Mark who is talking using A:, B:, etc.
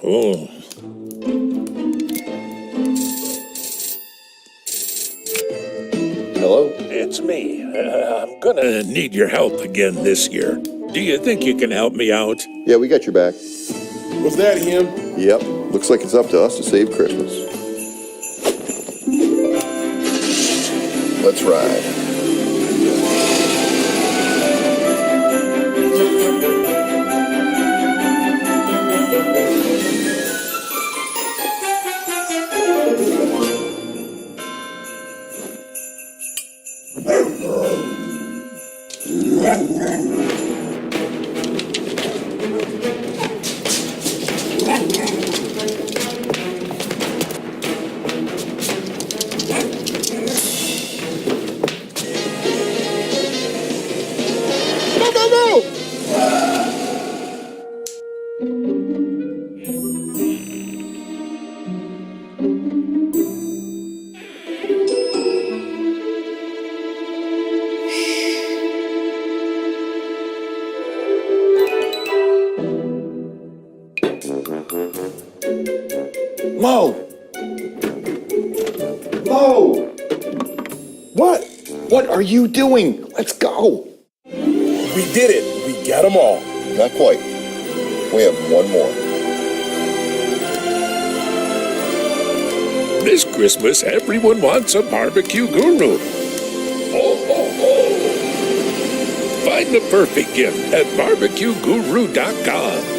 A: Oh.
B: Hello?
A: It's me. I'm gonna need your help again this year. Do you think you can help me out?
B: Yeah, we got your back.
C: Was that him?
B: Yep. Looks like it's up to us to save Christmas. Let's ride.
C: Mo! Mo! What?
B: What are you doing? Let's go.
C: We did it. We got them all.
B: Not quite. We have one more.
A: This Christmas, everyone wants a barbecue guru. Ho, ho, ho. Find the perfect gift at barbecueguru.com.